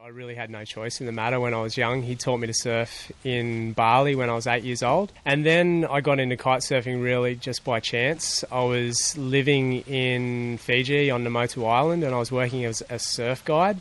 I really had no choice in the matter when I was young. He taught me to surf in Bali when I was 8 years old. And then I got into kite surfing really just by chance. I was living in Fiji on Namotu Island and I was working as a surf guide.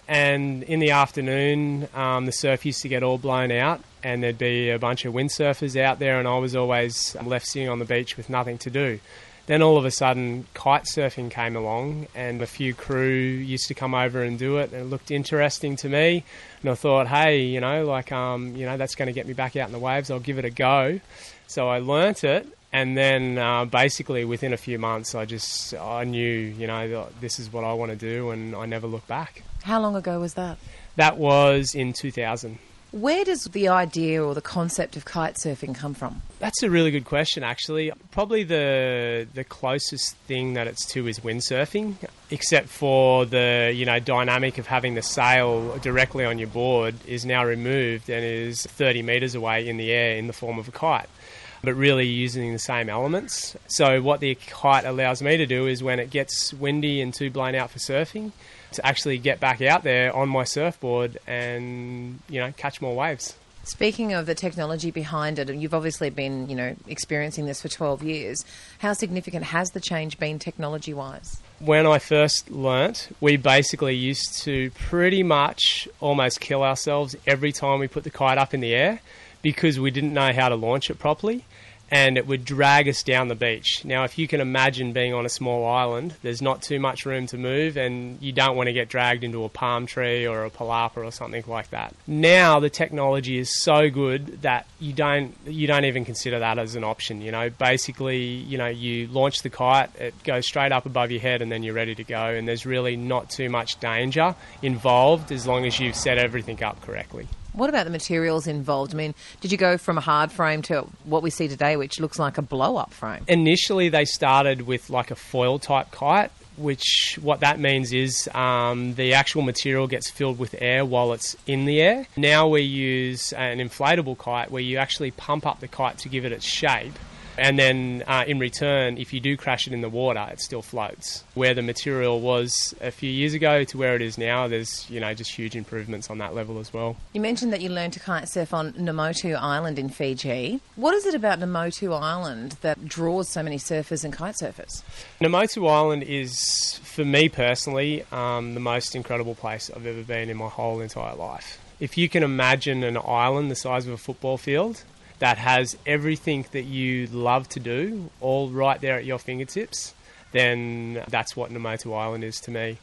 And in the afternoon, the surf used to get all blown out and there'd be a bunch of windsurfers out there and I was always left sitting on the beach with nothing to do. Then all of a sudden, kite surfing came along and a few crew used to come over and do it. And it looked interesting to me. And I thought, hey, that's going to get me back out in the waves. I'll give it a go. So I learnt it. And then basically within a few months, I knew, this is what I want to do. And I never looked back. How long ago was that? That was in 2000. Where does the idea or the concept of kite surfing come from? That's a really good question, actually. Probably the closest thing that it's to is windsurfing, except for the dynamic of having the sail directly on your board is now removed and is 30 metres away in the air in the form of a kite, but really using the same elements. So what the kite allows me to do is when it gets windy and too blown out for surfing, to actually get back out there on my surfboard and, catch more waves. Speaking of the technology behind it, you've obviously been, experiencing this for 12 years. How significant has the change been technology-wise? When I first learnt, we basically used to pretty much almost kill ourselves every time we put the kite up in the air because we didn't know how to launch it properly. And it would drag us down the beach. Now, if you can imagine being on a small island, there's not too much room to move and you don't want to get dragged into a palm tree or a palapa or something like that. Now, the technology is so good that you don't even consider that as an option. Basically, you launch the kite, it goes straight up above your head and then you're ready to go. And there's really not too much danger involved as long as you've set everything up correctly. What about the materials involved? I mean, did you go from a hard frame to what we see today, which looks like a blow-up frame? Initially, they started with like a foil-type kite, which what that means is the actual material gets filled with air while it's in the air. Now we use an inflatable kite where you actually pump up the kite to give it its shape. And then in return, if you do crash it in the water, it still floats. Where the material was a few years ago to where it is now, there's just huge improvements on that level as well. You mentioned that you learned to kite surf on Namotu Island in Fiji. What is it about Namotu Island that draws so many surfers and kite surfers? Namotu Island is, for me personally, the most incredible place I've ever been in my whole entire life. If you can imagine an island the size of a football field, that has everything that you love to do all right there at your fingertips, then that's what Namotu Island is to me.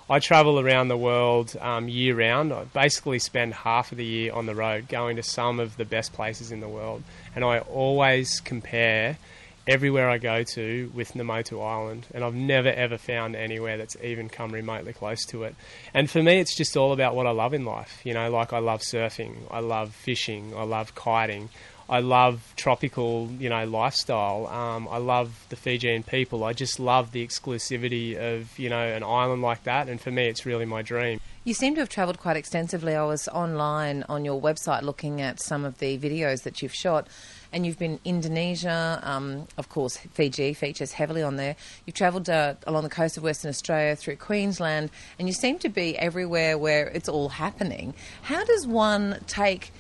I travel around the world year-round. I basically spend half of the year on the road going to some of the best places in the world. And I always compare everywhere I go to with Namotu Island. And I've never, ever found anywhere that's even come remotely close to it. And for me, it's just all about what I love in life. I love surfing, I love fishing, I love kiting. I love tropical, lifestyle. I love the Fijian people. I just love the exclusivity of, an island like that. And for me, it's really my dream. You seem to have travelled quite extensively. I was online on your website looking at some of the videos that you've shot. And you've been Indonesia, of course, Fiji features heavily on there. You've travelled along the coast of Western Australia through Queensland. And you seem to be everywhere where it's all happening. How does one take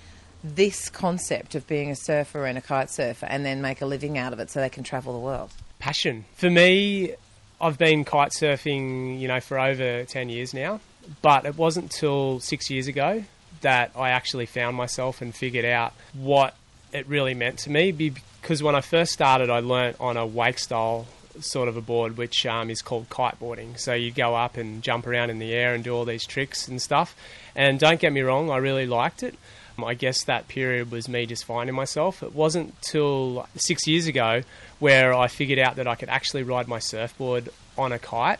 this concept of being a surfer and a kite surfer and then make a living out of it so they can travel the world? Passion. For me, I've been kite surfing, for over 10 years now, but it wasn't till 6 years ago that I actually found myself and figured out what it really meant to me, because when I first started, I learnt on a wake style sort of a board, which is called kiteboarding. So you go up and jump around in the air and do all these tricks and stuff. And don't get me wrong, I really liked it. I guess that period was me just finding myself. It wasn't till 6 years ago where I figured out that I could actually ride my surfboard on a kite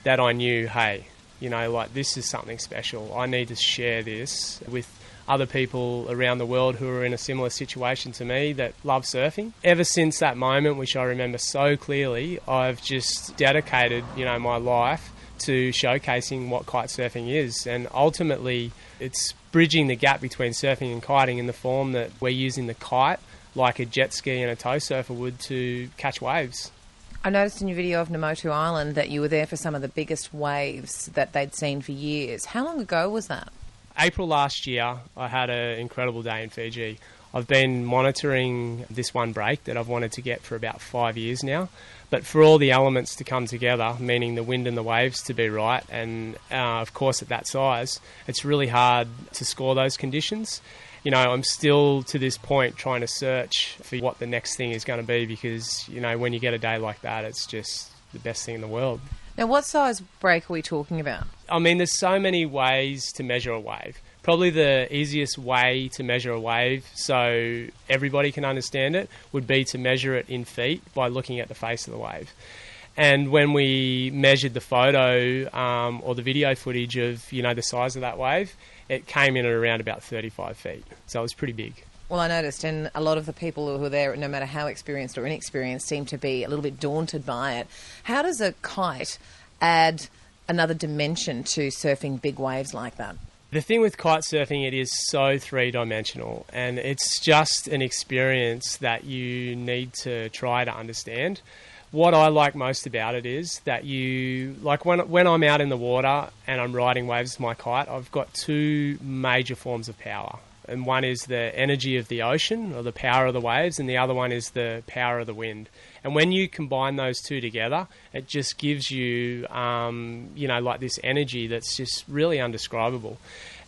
that I knew, hey, this is something special. I need to share this with other people around the world who are in a similar situation to me that love surfing. Ever since that moment, which I remember so clearly, I've just dedicated, my life to showcasing what kite surfing is. And ultimately, it's bridging the gap between surfing and kiting in the form that we're using the kite like a jet ski and a tow surfer would to catch waves. I noticed in your video of Namotu Island that you were there for some of the biggest waves that they'd seen for years. How long ago was that? April last year, I had an incredible day in Fiji. I've been monitoring this one break that I've wanted to get for about 5 years now. But for all the elements to come together, meaning the wind and the waves to be right, and of course at that size, it's really hard to score those conditions. You know, I'm still to this point trying to search for what the next thing is going to be because, you know, when you get a day like that, it's just the best thing in the world. Now, what size break are we talking about? I mean, there's so many ways to measure a wave. Probably the easiest way to measure a wave so everybody can understand it would be to measure it in feet by looking at the face of the wave. And when we measured the photo or the video footage of, you know, the size of that wave, it came in at around about 35 feet. So it was pretty big. Well, I noticed, and a lot of the people who are there, no matter how experienced or inexperienced, seem to be a little bit daunted by it. How does a kite add another dimension to surfing big waves like that? The thing with kite surfing, it is so three-dimensional, and it's just an experience that you need to try to understand. What I like most about it is that you, like when I'm out in the water and I'm riding waves with my kite, I've got two major forms of power. And one is the energy of the ocean, or the power of the waves, and the other one is the power of the wind. And when you combine those two together, it just gives you, you know, like this energy that's just really undescribable.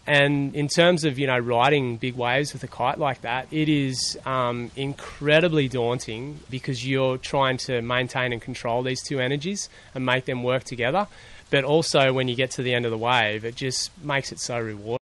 And in terms of, you know, riding big waves with a kite like that, it is incredibly daunting because you're trying to maintain and control these two energies and make them work together. But also when you get to the end of the wave, it just makes it so rewarding.